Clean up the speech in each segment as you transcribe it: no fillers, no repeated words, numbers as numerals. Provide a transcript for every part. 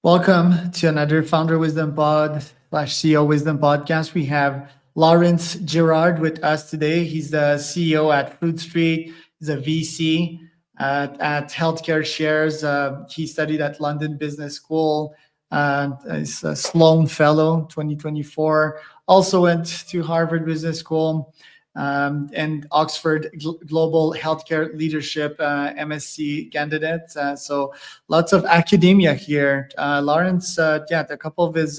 Welcome to another Founder Wisdom Pod slash CEO Wisdom podcast. We have Laurence Girard with us today. He's the CEO at Fruit Street. He's a VC at Healthcare Shares. He studied at London Business School. He's a Sloan Fellow 2024. Also went to Harvard Business School and Oxford Global Healthcare Leadership MSc candidate. So lots of academia here. Laurence, a couple of his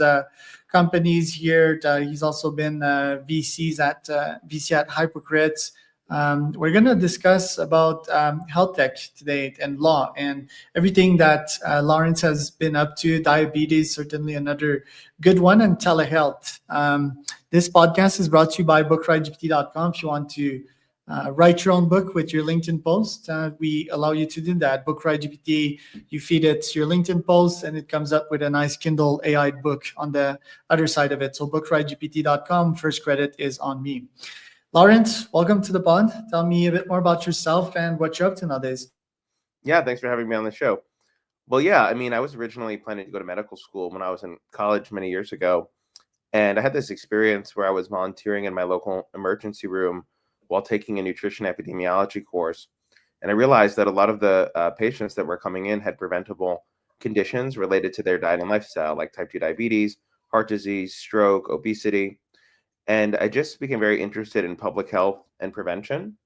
companies here. He's also been VC at Hypocrites. We're going to discuss about health tech today and law and everything that Laurence has been up to. Diabetes, certainly another good one, and telehealth. This podcast is brought to you by bookridegpt.com. If you want to write your own book with your LinkedIn post, we allow you to do that. BookRideGPT, you feed it your LinkedIn post, and it comes up with a nice Kindle AI book on the other side of it. So bookridegpt.com, first credit is on me. Laurence, welcome to the pod. Tell me a bit more about yourself and what you're up to nowadays. Yeah, thanks for having me on the show. Well, yeah, I was originally planning to go to medical school when I was in college many years ago. And I had this experience where I was volunteering in my local emergency room while taking a nutrition epidemiology course. And I realized that a lot of the patients that were coming in had preventable conditions related to their diet and lifestyle, like type 2 diabetes, heart disease, stroke, obesity. And I just became very interested in public health and prevention,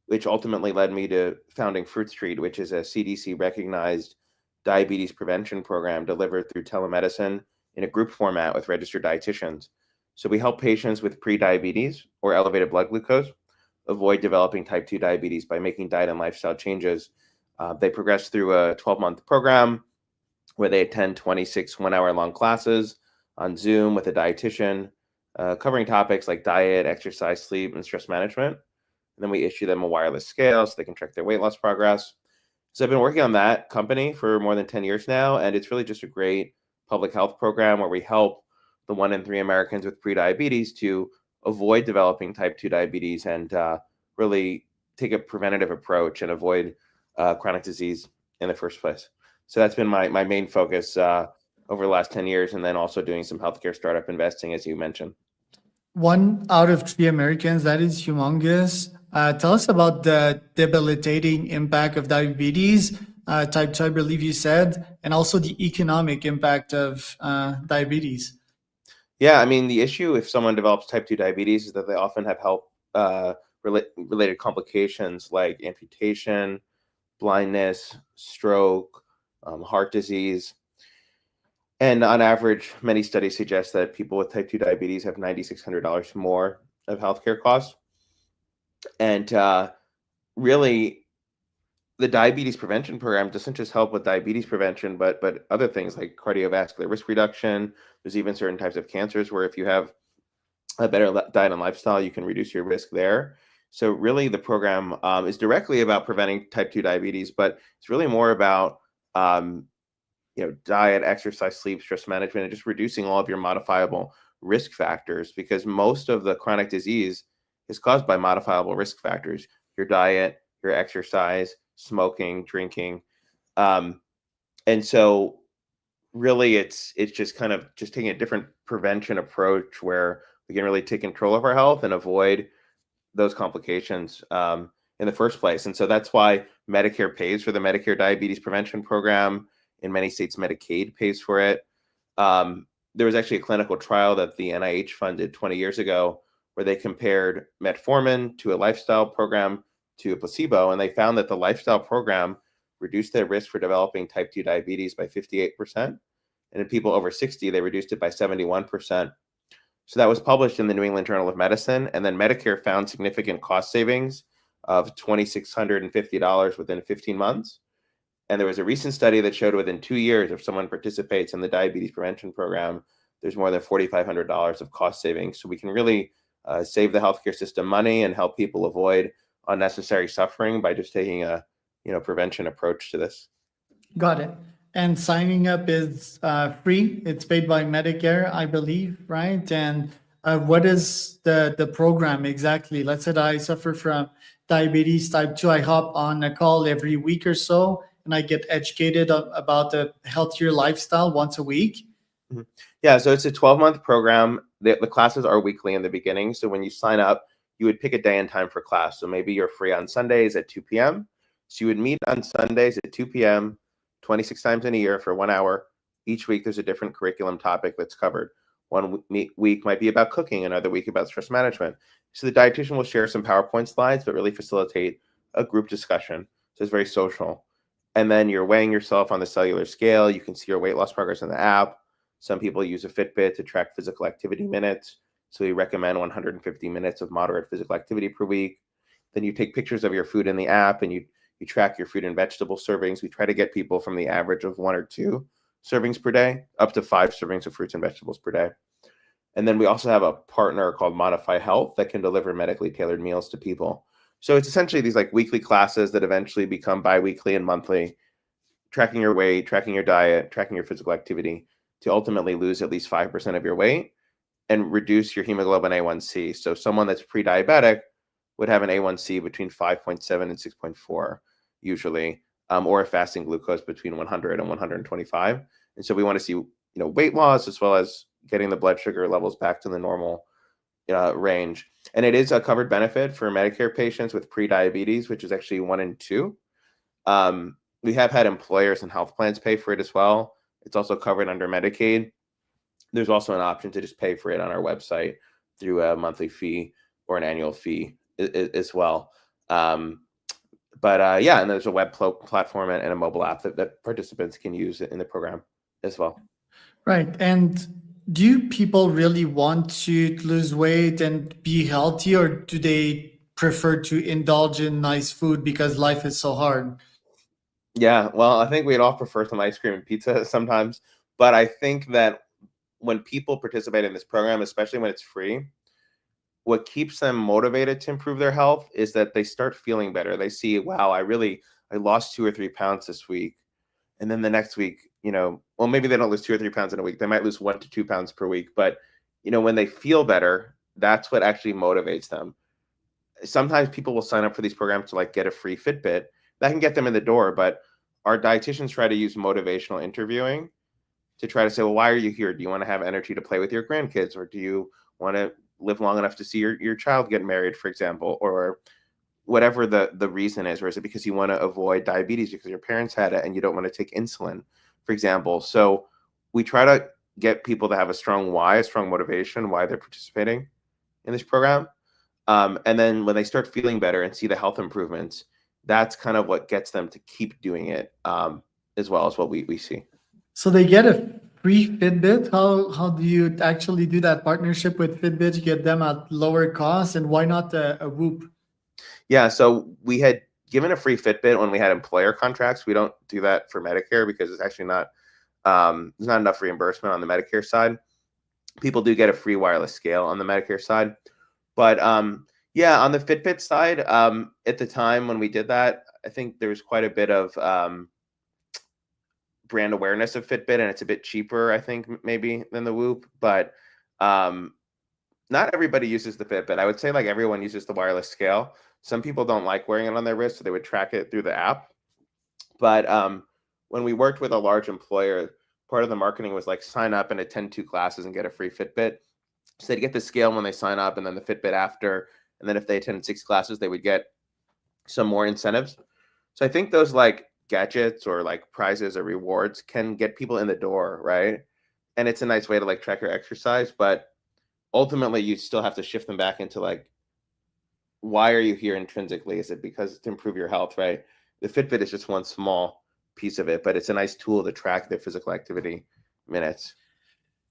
which ultimately led me to founding Fruit Street, which is a CDC-recognized diabetes prevention program delivered through telemedicine in a group format with registered dietitians. So we help patients with pre-diabetes or elevated blood glucose avoid developing type 2 diabetes by making diet and lifestyle changes. They progress through a 12-month program where they attend 26 one-hour-long classes on Zoom with a dietitian, covering topics like diet, exercise, sleep, and stress management. And then we issue them a wireless scale so they can track their weight loss progress. So I've been working on that company for more than 10 years now, and it's really just a great public health program where we help the 1 in 3 Americans with prediabetes to avoid developing type 2 diabetes and really take a preventative approach and avoid chronic disease in the first place. So that's been my main focus over the last 10 years, and then also doing some healthcare startup investing, as you mentioned. 1 out of 3 Americans, that is humongous. Tell us about the debilitating impact of diabetes, type 2, I believe you said, and also the economic impact of diabetes. Yeah, the issue if someone develops type 2 diabetes is that they often have health related complications like amputation, blindness, stroke, heart disease. And on average, many studies suggest that people with type 2 diabetes have $9,600 more of healthcare costs. And really, the diabetes prevention program doesn't just help with diabetes prevention, but other things like cardiovascular risk reduction. There's even certain types of cancers where if you have a better diet and lifestyle, you can reduce your risk there. So really, the program is directly about preventing type 2 diabetes, but it's really more about diet, exercise, sleep, stress management, and just reducing all of your modifiable risk factors, because most of the chronic disease is caused by modifiable risk factors: your diet, your exercise, smoking, drinking. And so really it's just kind of just taking a different prevention approach where we can really take control of our health and avoid those complications in the first place. And so that's why Medicare pays for the Medicare diabetes prevention program. In many states, Medicaid pays for it. There was actually a clinical trial that the NIH funded 20 years ago where they compared metformin to a lifestyle program to a placebo, and they found that the lifestyle program reduced their risk for developing type 2 diabetes by 58%. And in people over 60, they reduced it by 71%. So that was published in the New England Journal of Medicine. And then Medicare found significant cost savings of $2,650 within 15 months. And there was a recent study that showed within 2 years, if someone participates in the diabetes prevention program, there's more than $4,500 of cost savings. So we can really save the healthcare system money and help people avoid unnecessary suffering by just taking a prevention approach to this. Got it. And signing up is free. It's paid by Medicare, I believe, right? And what is the program exactly? Let's say that I suffer from diabetes type 2. I hop on a call every week or so, and I get educated about a healthier lifestyle once a week? Mhm. Yeah, so it's a 12-month program. The classes are weekly in the beginning. So when you sign up, you would pick a day and time for class. So maybe you're free on Sundays at 2 p.m. So you would meet on Sundays at 2 p.m., 26 times in a year for 1 hour. Each week, there's a different curriculum topic that's covered. One week might be about cooking, another week about stress management. So the dietitian will share some PowerPoint slides, but really facilitate a group discussion. So it's very social. And then you're weighing yourself on the cellular scale. You can see your weight loss progress in the app. Some people use a Fitbit to track physical activity minutes. So we recommend 150 minutes of moderate physical activity per week. Then you take pictures of your food in the app and you track your fruit and vegetable servings. We try to get people from the average of 1 or 2 servings per day up to 5 servings of fruits and vegetables per day. And then we also have a partner called Modify Health that can deliver medically tailored meals to people. So it's essentially these like weekly classes that eventually become bi-weekly and monthly, tracking your weight, tracking your diet, tracking your physical activity to ultimately lose at least 5% of your weight and reduce your hemoglobin A1C. So someone that's pre-diabetic would have an A1C between 5.7 and 6.4 usually, or a fasting glucose between 100 and 125. And so we want to see, weight loss as well as getting the blood sugar levels back to the normal range. And it is a covered benefit for Medicare patients with pre-diabetes, which is actually 1 in 2. We have had employers and health plans pay for it as well. It's also covered under Medicaid. There's also an option to just pay for it on our website through a monthly fee or an annual fee as well. Yeah, and there's a web platform and a mobile app that participants can use in the program as well. Right. And do people really want to lose weight and be healthy, or do they prefer to indulge in nice food because life is so hard? Yeah, well, I think we'd all prefer some ice cream and pizza sometimes, but I think that when people participate in this program, especially when it's free, what keeps them motivated to improve their health is that they start feeling better. They see, wow, I lost 2 or 3 pounds this week. And then the next week, well, maybe they don't lose 2 or 3 pounds in a week. They might lose 1 to 2 pounds per week. But, when they feel better, that's what actually motivates them. Sometimes people will sign up for these programs to like get a free Fitbit. That can get them in the door. But our dietitians try to use motivational interviewing to try to say, well, why are you here? Do you want to have energy to play with your grandkids? Or do you want to live long enough to see your child get married, for example? Or whatever the reason is, or is it because you want to avoid diabetes because your parents had it and you don't want to take insulin, for example? So we try to get people to have a strong why, a strong motivation, why they're participating in this program. And then when they start feeling better and see the health improvements, that's kind of what gets them to keep doing it, as well as what we see. So they get a free Fitbit. How do you actually do that partnership with Fitbit to get them at lower cost? And why not a Whoop? Yeah, so we had given a free Fitbit when we had employer contracts. We don't do that for Medicare because it's actually not, there's not enough reimbursement on the Medicare side. People do get a free wireless scale on the Medicare side. But yeah, on the Fitbit side, at the time when we did that, I think there was quite a bit of brand awareness of Fitbit, and it's a bit cheaper, I think, maybe than the Whoop. But not everybody uses the Fitbit. I would say like everyone uses the wireless scale. Some people don't like wearing it on their wrist, so they would track it through the app. But when we worked with a large employer, part of the marketing was like sign up and attend 2 classes and get a free Fitbit. So they'd get the scale when they sign up and then the Fitbit after. And then if they attended 6 classes, they would get some more incentives. So I think those like gadgets or like prizes or rewards can get people in the door, right? And it's a nice way to like track your exercise, but ultimately you still have to shift them back into like, why are you here intrinsically? Is it because to improve your health, right? The Fitbit is just one small piece of it, but it's a nice tool to track their physical activity minutes.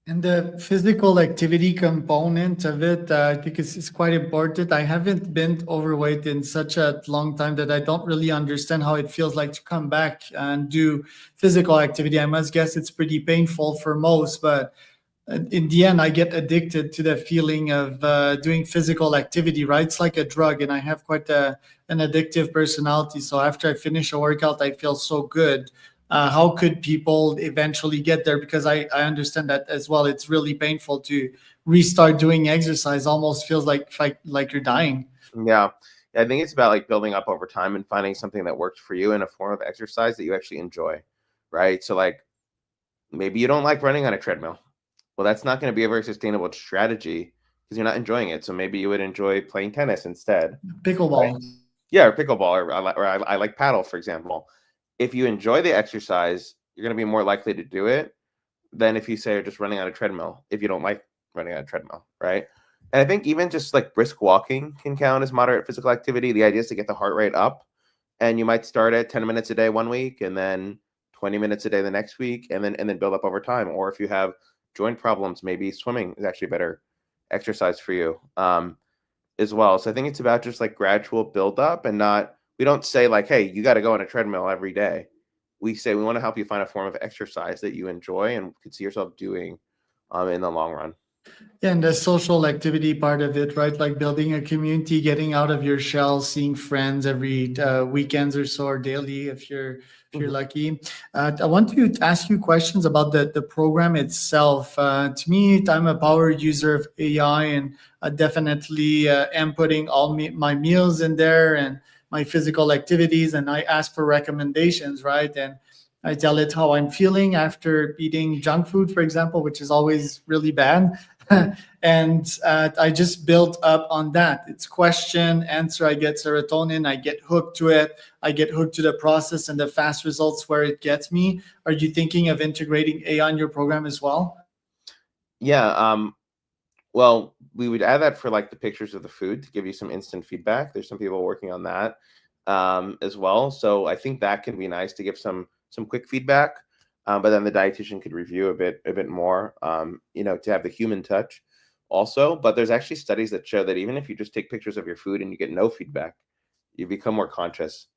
And the physical activity component of it, I think is quite important. I haven't been overweight in such a long time that I don't really understand how it feels like to come back and do physical activity. I must guess it's pretty painful for most, but in the end, I get addicted to the feeling of doing physical activity, right? It's like a drug, and I have quite an addictive personality. So after I finish a workout, I feel so good. How could people eventually get there? Because I understand that as well. It's really painful to restart doing exercise. Almost feels like you're dying. Yeah. I think it's about like building up over time and finding something that works for you in a form of exercise that you actually enjoy, right? So like maybe you don't like running on a treadmill. Well, that's not going to be a very sustainable strategy because you're not enjoying it. So maybe you would enjoy playing tennis instead. Right. Pickleball. Yeah, or pickleball, or I like paddle, for example. If you enjoy the exercise, you're going to be more likely to do it than if you say you're just running on a treadmill, if you don't like running on a treadmill, right? And I think even just like brisk walking can count as moderate physical activity. The idea is to get the heart rate up, and you might start at 10 minutes a day one week and then 20 minutes a day the next week, and then build up over time. Or if you have joint problems, maybe swimming is actually better exercise for you as well. So I think it's about just like gradual build up, and not, we don't say like, hey, you got to go on a treadmill every day. We say we want to help you find a form of exercise that you enjoy and could see yourself doing in the long run. And the social activity part of it, right? Like building a community, getting out of your shell, seeing friends every weekends or so, or daily if you're Mhm. lucky. I want to ask you questions about the program itself. To me, I'm a power user of AI, and I definitely am putting all my meals in there and my physical activities, and I ask for recommendations, right? And I tell it how I'm feeling after eating junk food, for example, which is always really bad. And I just built up on that. It's question, answer. I get serotonin. I get hooked to it. I get hooked to the process and the fast results where it gets me. Are you thinking of integrating AI in your program as well? Yeah. Well, we would add that for like the pictures of the food to give you some instant feedback. There's some people working on that as well. So I think that can be nice to give some quick feedback. But then the dietitian could review a bit more, to have the human touch also. But there's actually studies that show that even if you just take pictures of your food and you get no feedback, you become more conscious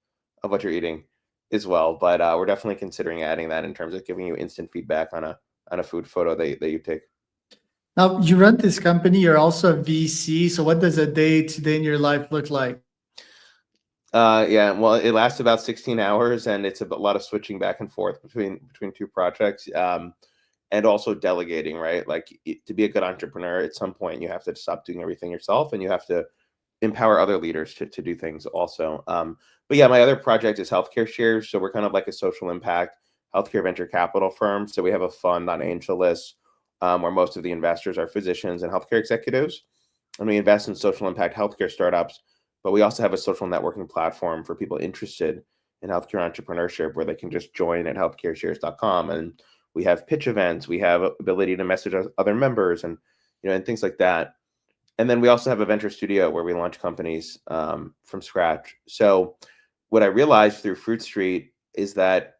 of what you're eating as well. But we're definitely considering adding that in terms of giving you instant feedback on a food photo that you take. Now, you run this company. You're also a VC. So, what does a day to day in your life look like? Yeah, well, it lasts about 16 hours, and it's a lot of switching back and forth between two projects, and also delegating, right? Like to be a good entrepreneur, at some point you have to stop doing everything yourself, and you have to empower other leaders to do things also. But yeah, my other project is Healthcare Shares. So we're kind of like a social impact healthcare venture capital firm. So we have a fund on Angel List, where most of the investors are physicians and healthcare executives, and we invest in social impact healthcare startups. But we also have a social networking platform for people interested in healthcare entrepreneurship, where they can just join at healthcareshares.com. And we have pitch events. We have ability to message other members, and things like that. And then we also have a venture studio where we launch companies from scratch. So what I realized through Fruit Street is that,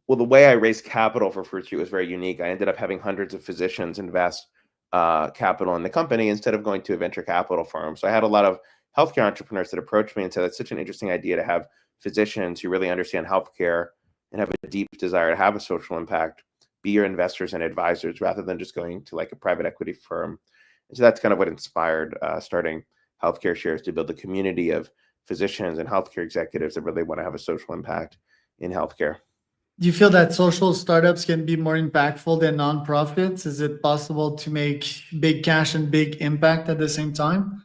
well, the way I raised capital for Fruit Street was very unique. I ended up having hundreds of physicians invest capital in the company instead of going to a venture capital firm. So I had a lot of healthcare entrepreneurs that approached me and said, "That's such an interesting idea to have physicians who really understand healthcare and have a deep desire to have a social impact be your investors and advisors, rather than just going to like a private equity firm." And so that's kind of what inspired starting Healthcare Shares, to build a community of physicians and healthcare executives that really want to have a social impact in healthcare. Do you feel that social startups can be more impactful than nonprofits? Is it possible to make big cash and big impact at the same time?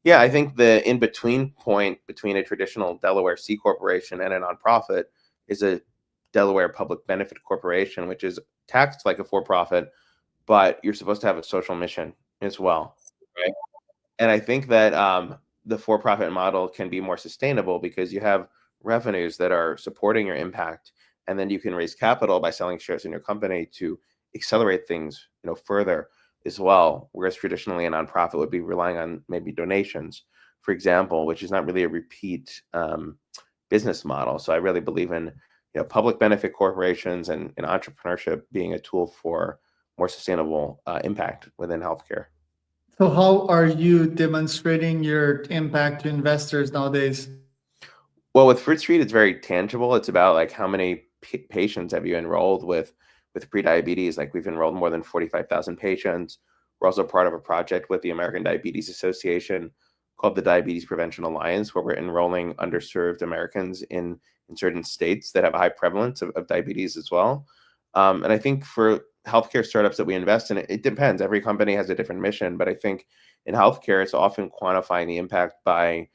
Yeah, I think the in between point between a traditional Delaware C corporation and a nonprofit is a Delaware public benefit corporation, which is taxed like a for profit, but you're supposed to have a social mission as well. Right. And I think that the for profit model can be more sustainable because you have revenues that are supporting your impact. And then you can raise capital by selling shares in your company to accelerate things further as well. Whereas traditionally a nonprofit would be relying on maybe donations, for example, which is not really a repeat business model. So I really believe in public benefit corporations and entrepreneurship being a tool for more sustainable impact within healthcare. So, how are you demonstrating your impact to investors nowadays? Well, with Fruit Street, it's very tangible. It's about like how many patients have you enrolled with prediabetes? Like we've enrolled more than 45,000 patients. We're also part of a project with the American Diabetes Association called the Diabetes Prevention Alliance, where we're enrolling underserved Americans in certain states that have a high prevalence of diabetes as well. And I think for healthcare startups that we invest in, it depends. Every company has a different mission, but I think in healthcare, it's often quantifying the impact by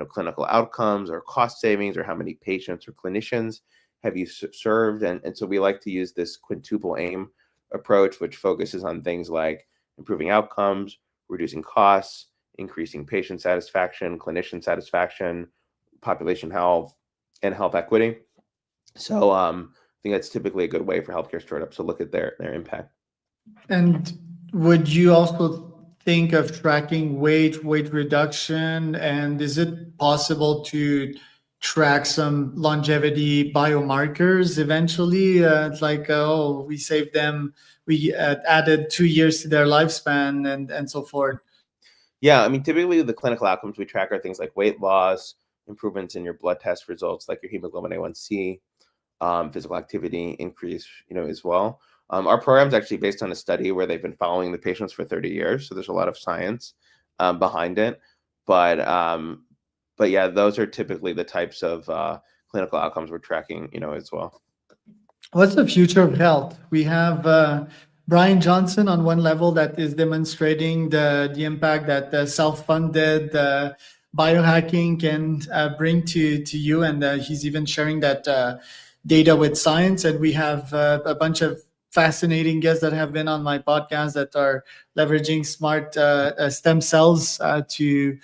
clinical outcomes or cost savings, or how many patients or clinicians have you served? And so we like to use this quintuple aim approach, which focuses on things like improving outcomes, reducing costs, increasing patient satisfaction, clinician satisfaction, population health, and health equity. So I think that's typically a good way for healthcare startups to look at their impact. And would you also think of tracking weight reduction? And is it possible to track some longevity biomarkers eventually? It's like, oh, we saved them, we added 2 years to their lifespan, and so forth. Yeah, I mean, typically the clinical outcomes we track are things like weight loss, improvements in your blood test results, like your hemoglobin A1C, physical activity increase, as well. Our program's actually based on a study where they've been following the patients for 30 years, so there's a lot of science behind it. But yeah, those are typically the types of clinical outcomes we're tracking, as well. What's the future of health? We have Brian Johnson on one level that is demonstrating the impact that the self-funded biohacking can bring to you, and he's even sharing that data with science. And we have a bunch of fascinating guests that have been on my podcast that are leveraging smart stem cells to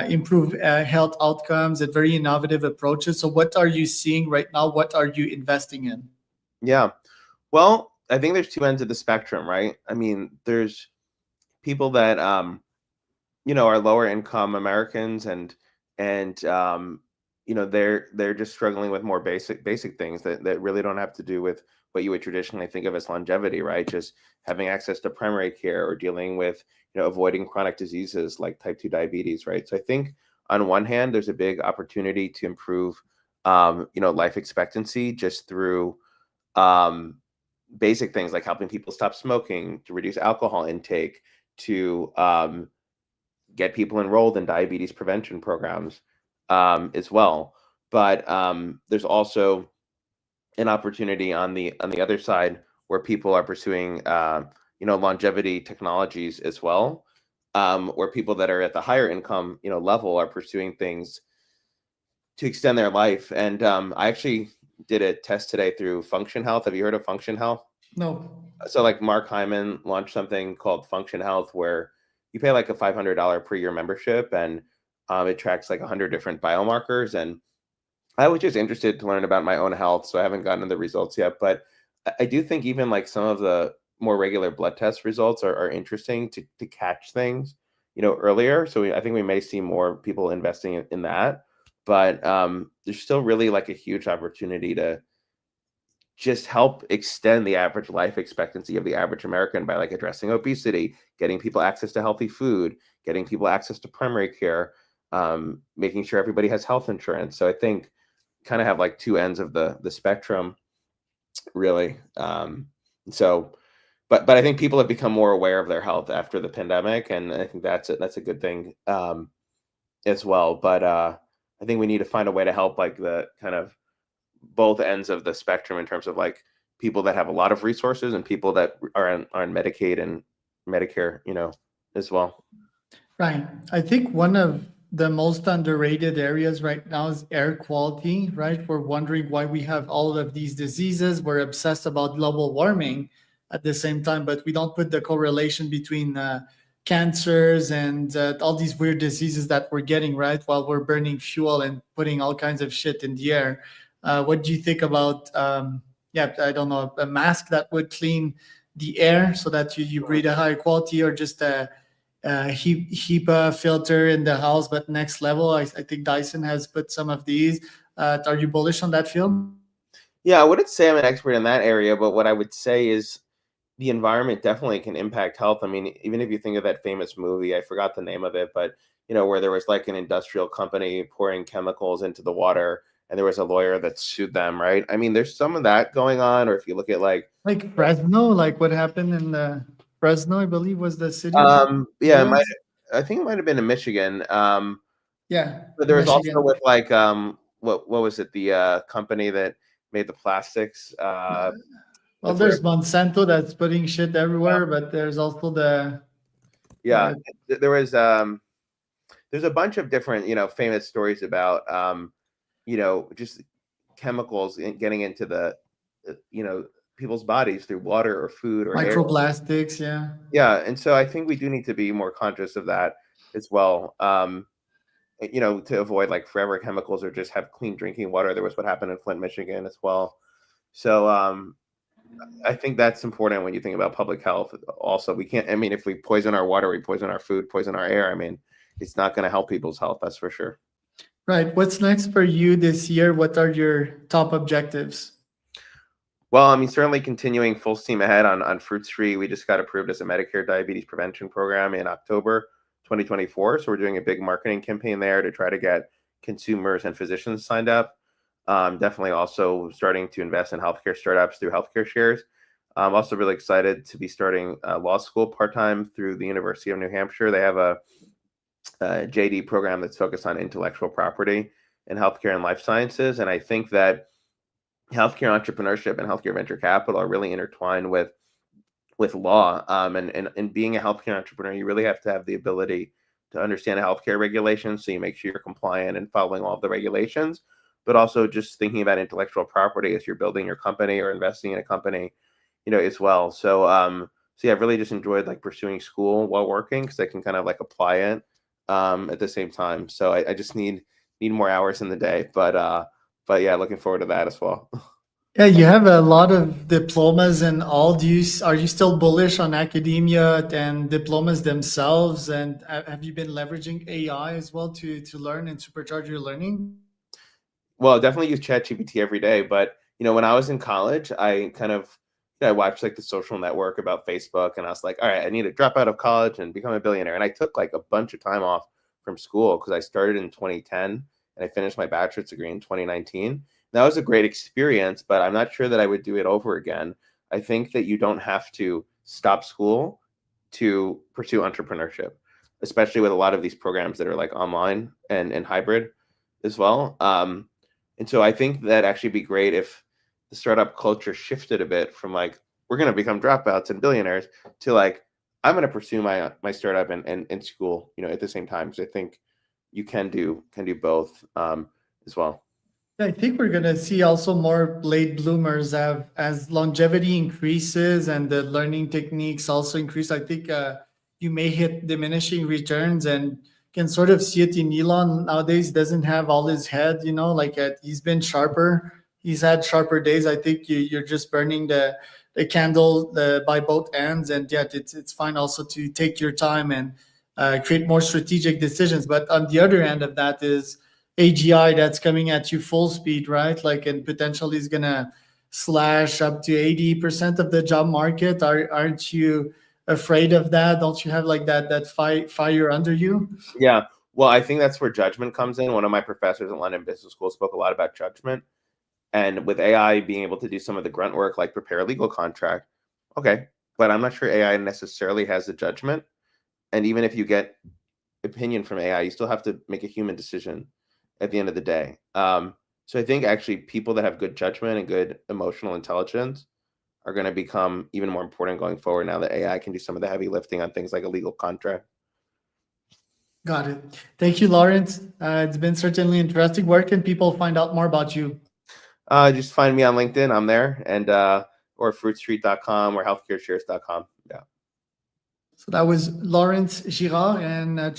improve health outcomes and very innovative approaches. So what are you seeing right now? What are you investing in? Yeah. Well, I think there's two ends of the spectrum, right? I mean, there's people that are lower income Americans, and they're just struggling with more basic things that really don't have to do with what you would traditionally think of as longevity, right? Just having access to primary care, or dealing with avoiding chronic diseases like type 2 diabetes, right? So I think on one hand, there's a big opportunity to improve life expectancy just through basic things like helping people stop smoking, to reduce alcohol intake, to get people enrolled in diabetes prevention programs as well. But there's also an opportunity on the other side where people are pursuing longevity technologies as well, where people that are at the higher income level are pursuing things to extend their life. And I actually did a test today through Function Health. Have you heard of Function Health? No. So like Mark Hyman launched something called Function Health, where you pay like a $500 per year membership, and it tracks like 100 different biomarkers. And I was just interested to learn about my own health, so I haven't gotten the results yet. But I do think even like some of the more regular blood test results are interesting to catch things, earlier. So I think we may see more people investing in that. But there's still really like a huge opportunity to just help extend the average life expectancy of the average American by like addressing obesity, getting people access to healthy food, getting people access to primary care, making sure everybody has health insurance. So I think kind of have like two ends of the spectrum, really. But I think people have become more aware of their health after the pandemic, and I think that's a good thing as well. But I think we need to find a way to help like the kind of both ends of the spectrum in terms of like people that have a lot of resources and people that are on Medicaid and Medicare, as well. Right. I think one of the most underrated areas right now is air quality, right? We're wondering why we have all of these diseases. We're obsessed about global warming at the same time, but we don't put the correlation between cancers and all these weird diseases that we're getting, right? While we're burning fuel and putting all kinds of shit in the air. What do you think about, I don't know, a mask that would clean the air so that you breathe a higher quality, or just a HEPA filter in the house, but next level? I think Dyson has put some of these. Are you bullish on that field? Yeah, I wouldn't say I'm an expert in that area, but what I would say is the environment definitely can impact health. I mean, even if you think of that famous movie, I forgot the name of it, but where there was like an industrial company pouring chemicals into the water, and there was a lawyer that sued them, right? I mean, there's some of that going on. Or if you look at like Fresno, like what happened in the Fresno, I believe was the city. Yeah, I think it might have been in Michigan. Yeah, But there was Michigan. also with like what was it, the company that made the plastics? Well, there's Monsanto that's putting shit everywhere, but there's also there was there's a bunch of different, famous stories about, just chemicals getting into the, people's bodies through water or food or air. Microplastics, yeah. Yeah, and so I think we do need to be more conscious of that as well. To avoid like forever chemicals or just have clean drinking water. There was what happened in Flint, Michigan as well. So I think that's important when you think about public health. Also, we can't, I mean, if we poison our water, we poison our food, poison our air, I mean, it's not going to help people's health, that's for sure. Right. What's next for you this year? What are your top objectives? Well, I mean, certainly continuing full steam ahead on Fruit Street. We just got approved as a Medicare diabetes prevention program in October 2024. So we're doing a big marketing campaign there to try to get consumers and physicians signed up. Definitely also starting to invest in healthcare startups through healthcare shares. I'm also really excited to be starting law school part-time through the University of New Hampshire. They have a JD program that's focused on intellectual property in healthcare and life sciences. And I think that healthcare entrepreneurship and healthcare venture capital are really intertwined with law. And being a healthcare entrepreneur, you really have to have the ability to understand healthcare regulations, so you make sure you're compliant and following all of the regulations, but also just thinking about intellectual property as you're building your company or investing in a company, as well. So yeah, I've really just enjoyed like pursuing school while working because I can kind of like apply it at the same time. So I just need more hours in the day, but yeah, looking forward to that as well. Yeah, you have a lot of diplomas and all. Are you still bullish on academia and diplomas themselves? And have you been leveraging AI as well to learn and supercharge your learning? Well, I definitely use ChatGPT every day, but when I was in college, I watched like the Social Network about Facebook, and I was like, all right, I need to drop out of college and become a billionaire. And I took like a bunch of time off from school because I started in 2010 and I finished my bachelor's degree in 2019. That was a great experience, but I'm not sure that I would do it over again. I think that you don't have to stop school to pursue entrepreneurship, especially with a lot of these programs that are like online and hybrid as well. And so I think that actually be great if the startup culture shifted a bit from like, we're going to become dropouts and billionaires to like, I'm going to pursue my startup and school, at the same time. So I think you can do both as well. I think we're going to see also more late bloomers as longevity increases and the learning techniques also increase. I think you may hit diminishing returns and can sort of see it in Elon nowadays. Doesn't have all his head, like he's been sharper. He's had sharper days. I think you're just burning the candle by both ends. And yet it's fine also to take your time and create more strategic decisions. But on the other end of that is AGI that's coming at you full speed, right? Like, and potentially is gonna slash up to 80% of the job market. Aren't you afraid of that? Don't you have like that fire under you? Yeah. Well, I think that's where judgment comes in. One of my professors at London Business School spoke a lot about judgment. And with AI being able to do some of the grunt work, like prepare a legal contract, okay, but I'm not sure AI necessarily has the judgment. And even if you get opinion from AI, you still have to make a human decision at the end of the day. So I think actually people that have good judgment and good emotional intelligence are going to become even more important going forward now that AI can do some of the heavy lifting on things like a legal contract. Got it. Thank you, Laurence. It's been certainly interesting. Where can people find out more about you? Just find me on LinkedIn. I'm there, and or fruitstreet.com or healthcareshares.com. Yeah. So that was Laurence Girard and